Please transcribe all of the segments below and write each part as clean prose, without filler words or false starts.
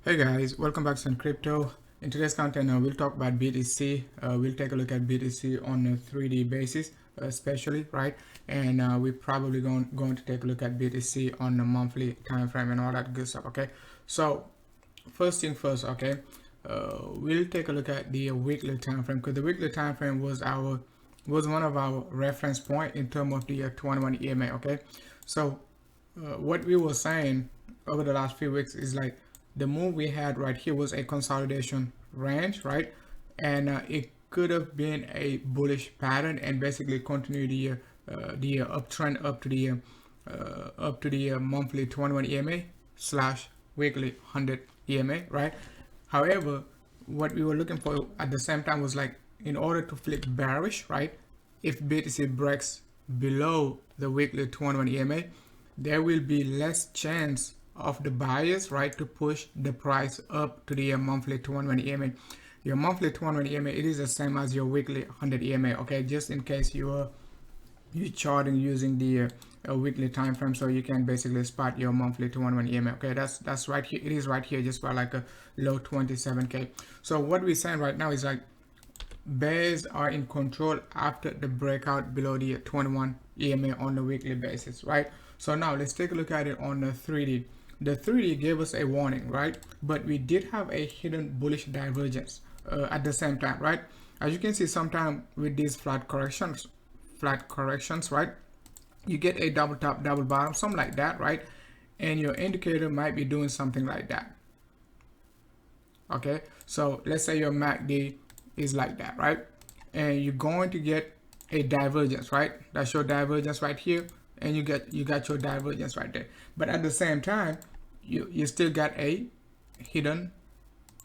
Hey guys, welcome back to Crypto. In today's content, we'll talk about BTC. We'll take a look at BTC on a 3D basis, especially, right? And we're probably going to take a look at BTC on a monthly time frame and all that good stuff. Okay. So first thing first, okay. We'll take a look at the weekly time frame because the weekly time frame was one of our reference point in terms of the 21 EMA. Okay. So what we were saying over the last few weeks is like the move we had right here was a consolidation range, right? And it could have been a bullish pattern and basically continue the uptrend up to the monthly 21 EMA slash weekly 100 EMA, right? However, what we were looking for at the same time was like in order to flip bearish, right? If BTC breaks below the weekly 21 EMA, there will be less chance of the buyers, right, to push the price up to the monthly 21 EMA. Your monthly 21 EMA, it is the same as your weekly 100 EMA, okay? Just in case you're charting using the weekly time frame, so you can basically spot your monthly 21 EMA. Okay, that's right here. It is right here, just for like a low 27k. So what we're saying right now is like bears are in control after the breakout below the 21 EMA on a weekly basis, right? So now let's take a look at it on the 3D. The 3D gave us a warning, right? But we did have a hidden bullish divergence at the same time, right? As you can see, sometimes with these flat corrections, right? You get a double top, double bottom, something like that, right? And your indicator might be doing something like that. Okay, so let's say your MACD is like that, right? And you're going to get a divergence, right? That's your divergence right here, and you got your divergence right there. But at the same time, you still got a hidden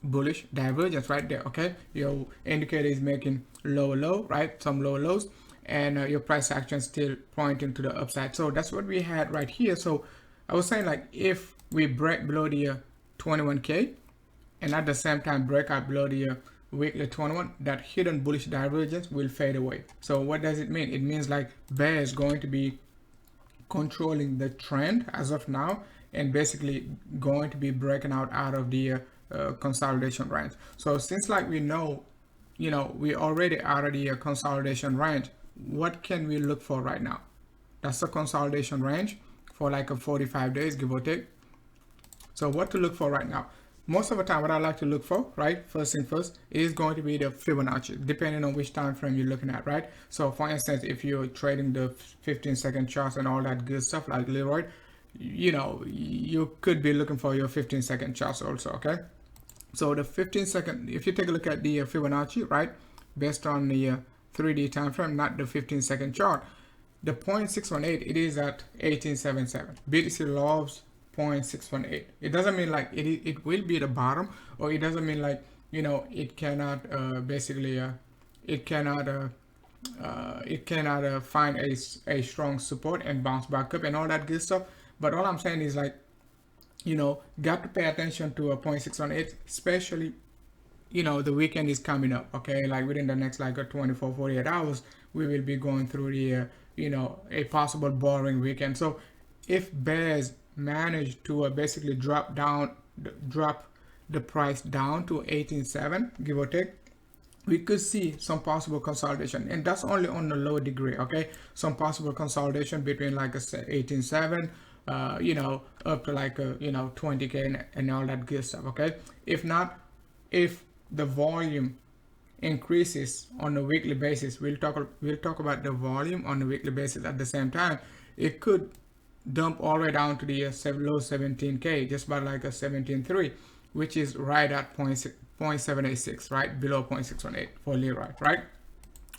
bullish divergence right there. Okay, your indicator is making lower low, right? Some lower lows, and your price action still pointing to the upside. So that's what we had right here. So I was saying like if we break below the 21k and at the same time break out below the weekly 21, that hidden bullish divergence will fade away. So what does it mean? It means like bear is going to be controlling the trend as of now and basically going to be breaking out of the consolidation range. So since like we know, we already out of the consolidation range, what can we look for right now? That's the consolidation range for like a 45 days, give or take. So what to look for right now? Most of the time, what I like to look for, right, first thing first, is going to be the Fibonacci, depending on which time frame you're looking at, right? So for instance, if you're trading the 15-second charts and all that good stuff like Leroy, you could be looking for your 15-second charts also, okay? So the 15-second, if you take a look at the Fibonacci, right, based on the 3D time frame, not the 15-second chart, the 0.618, it is at 1877. BTC loves 0.618. It doesn't mean like it will be the bottom, or it doesn't mean like it cannot find a strong support and bounce back up and all that good stuff. But all I'm saying is like got to pay attention to a 0.618, especially the weekend is coming up. Okay, like within the next like 24-48 hours we will be going through the a possible boring weekend. So if bears manage to basically drop the price down to 18.7, give or take, we could see some possible consolidation, and that's only on a low degree. Okay, some possible consolidation between like a 18.7 up to like 20k and all that good stuff. Okay, if not, if the volume increases on a weekly basis, we'll talk about the volume on a weekly basis. At the same time, it could dump all the way down to the low 17k, just about like a 17.3, which is right at 0.786, right below 0.618 for Leroy, right?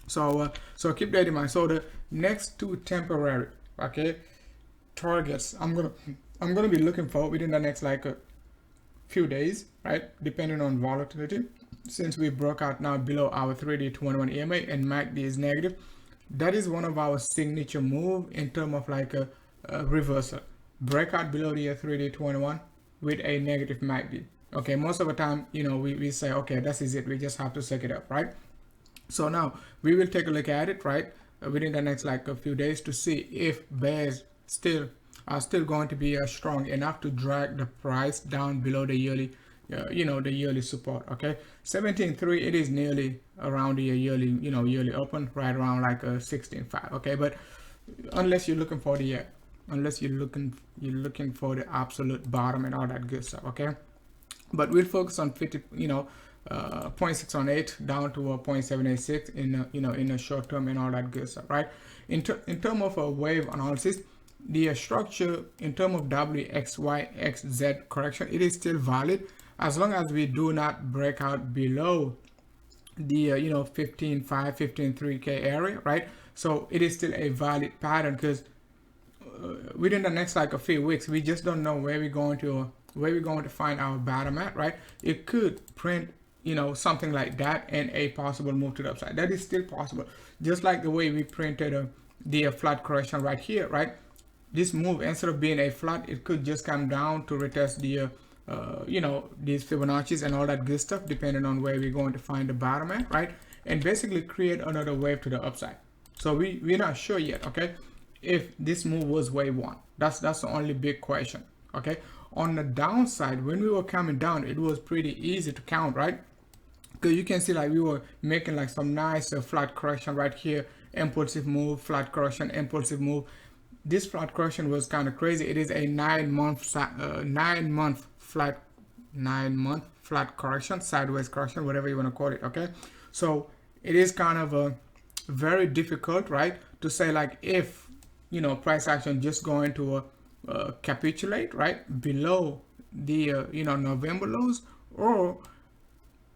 So keep that in mind. So the next two temporary targets I'm gonna be looking for within the next like a few days, right, depending on volatility. Since we broke out now below our 3D 21 EMA and MACD is negative, that is one of our signature move in terms of like a reversal. Breakout below the 3D 21 with a negative MACD. Okay, most of the time, we say, okay, that is it. We just have to suck it up, right? So now we will take a look at it, right, within the next like a few days to see if bears are still going to be strong enough to drag the price down below the yearly you know, the yearly support. Okay, 17.3, it is nearly around the yearly, you know, yearly open, right around like 16.5. Okay, but unless you're looking for the unless you're looking for the absolute bottom and all that good stuff. Okay, but we'll focus on 50, you know, 0.618 down to a 0.786 in you know, in a short term and all that good stuff, right? In terms of a wave analysis, the structure in terms of WXYXZ correction, it is still valid as long as we do not break out below the you know, 15.5, 15.3k area, right? So it is still a valid pattern, because within the next like a few weeks, we just don't know where we're going to find our bottom at, right? It could print, you know, something like that and a possible move to the upside. That is still possible, just like the way we printed the flat correction right here, right? This move, instead of being a flat, it could just come down to retest the you know, these Fibonacci's and all that good stuff, depending on where we're going to find the bottom at, right? And basically create another wave to the upside. So we're not sure yet, okay, if this move was wave one. That's the only big question. Okay, on the downside, when we were coming down, it was pretty easy to count, right? Because you can see like we were making like some nice flat correction right here, impulsive move, flat correction, impulsive move. This flat correction was kind of crazy. It is a 9 month flat correction, sideways correction, whatever you want to call it. Okay, so it is kind of a very difficult, right, to say like if, you know, price action just going to capitulate right below the you know, November lows, or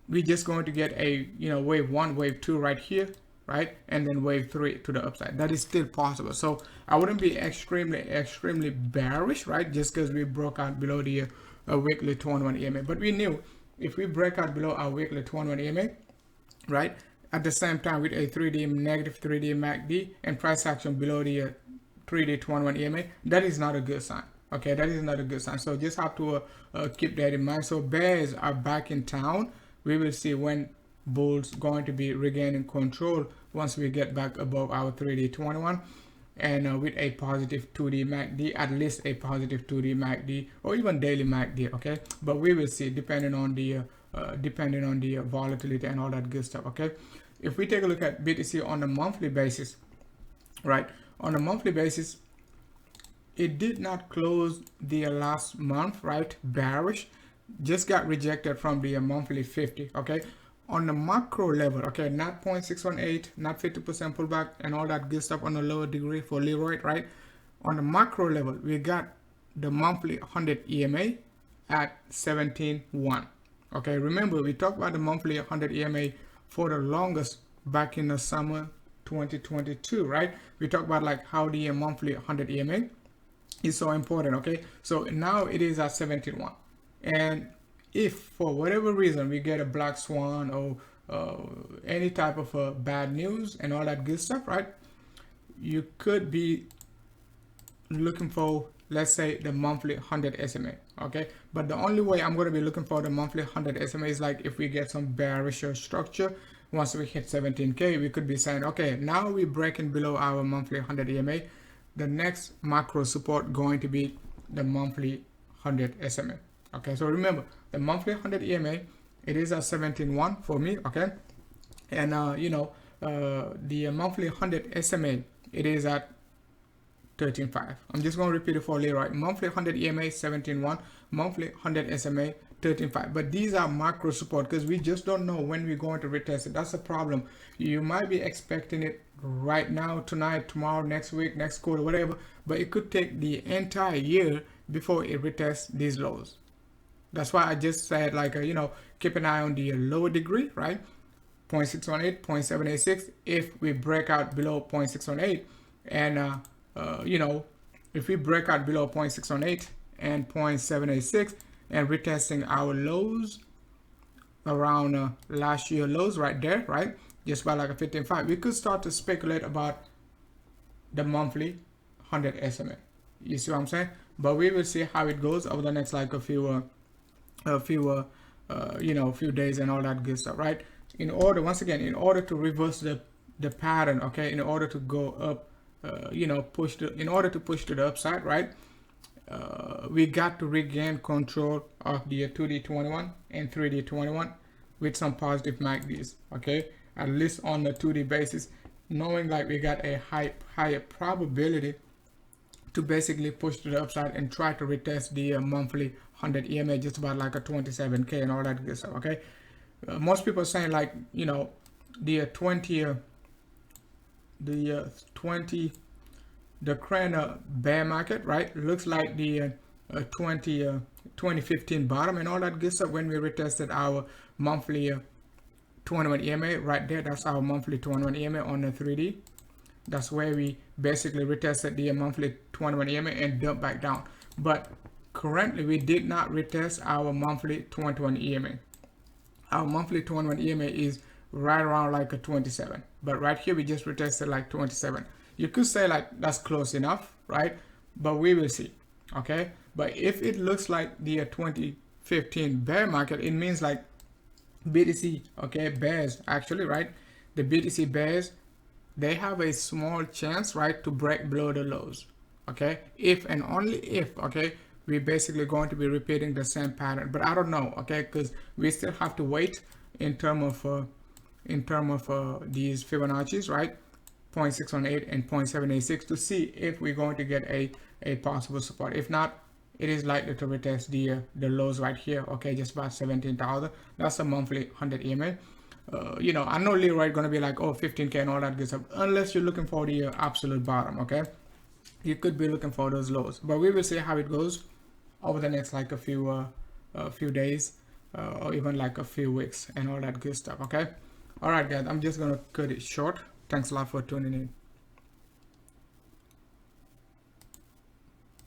we just going to get a, you know, wave one, wave two right here, right, and then wave three to the upside. That is still possible. So I wouldn't be extremely bearish, right, just because we broke out below the weekly 21 EMA. But we knew if we break out below our weekly 21 EMA, right, at the same time with a 3D negative 3D MACD and price action below the 3D 21 EMA, that is not a good sign. Okay, that is not a good sign. So just have to keep that in mind. So bears are back in town. We will see when bulls going to be regaining control once we get back above our 3D 21 and with a positive 2D MACD, at least a positive 2D MACD or even daily MACD. Okay, but we will see depending on the volatility and all that good stuff. Okay, if we take a look at BTC on a monthly basis, right, on a monthly basis, it did not close the last month, right, bearish, just got rejected from the monthly 50. Okay, on the macro level, okay, not 0.618, not 50% pullback and all that good stuff on a lower degree for Leroy, right? On the macro level, we got the monthly 100 EMA at 17.1. Okay, remember we talked about the monthly 100 EMA for the longest back in the summer 2022, right? We talked about like how the monthly 100 EMA is so important. Okay, so now it is at 17.1, and if for whatever reason we get a black swan or any type of bad news and all that good stuff, right, you could be looking for, let's say, the monthly 100 SMA. Okay, but the only way I'm going to be looking for the monthly 100 SMA is like if we get some bearish structure. Once we hit 17k, we could be saying, okay, now we're breaking below our monthly 100 EMA. The next macro support going to be the monthly 100 SMA. Okay, so remember the monthly 100 EMA, it is at 17.1 for me. Okay, and you know, the monthly 100 SMA, it is at 13.5. I'm just going to repeat it for Leroy. Monthly 100 EMA 17.1, monthly 100 SMA 13.5. But these are macro support because we just don't know when we're going to retest it. That's a problem. You might be expecting it right now, tonight, tomorrow, next week, next quarter, whatever, but it could take the entire year before it retests these lows. That's why I just said, like, you know, keep an eye on the lower degree, right? 0.618, 0.786. If we break out below 0.618 and you know, if we break out below 0.618 and 0.786 and retesting our lows around last year lows right there, right, just by like a 15.5, we could start to speculate about the monthly 100 SMA. You see what I'm saying? But we will see how it goes over the next like a few you know, few days and all that good stuff, right? In order, once again, in order to reverse the pattern, okay, in order to go up, you know, in order to push to the upside, right, we got to regain control of the 2D21 and 3D21 with some positive MACDs, okay? At least on the 2D basis, knowing like we got a higher probability to basically push to the upside and try to retest the monthly 100 EMA, just about like a 27K and all that good stuff, okay? Most people are saying like, you know, the 20, the current bear market, right, looks like the 2015 bottom and all that good stuff when we retested our monthly 21 EMA right there. That's our monthly 21 EMA on the 3D. That's where we basically retested the monthly 21 EMA and dumped back down. But currently we did not retest our monthly 21 EMA. Our monthly 21 EMA is right around like a 27, but right here we just retested like 27. You could say like that's close enough, right? But we will see, okay? But if it looks like the 2015 bear market, it means like BTC, okay, bears actually, right? The BTC bears, they have a small chance, right, to break below the lows, okay? If and only if, okay, we're basically going to be repeating the same pattern. But I don't know, okay, because we still have to wait in terms of these Fibonacci's, right? 0.618 and 0.786 to see if we're going to get a possible support. If not, it is likely to retest the lows right here, okay, just about 17,000. That's a monthly 100 EMA. You know, I know Leroy going to be like, oh, 15K and all that good stuff, unless you're looking for the absolute bottom, okay? You could be looking for those lows, but we will see how it goes over the next like a few days or even like a few weeks and all that good stuff, okay? All right, guys, I'm just gonna cut it short. Thanks a lot for tuning in.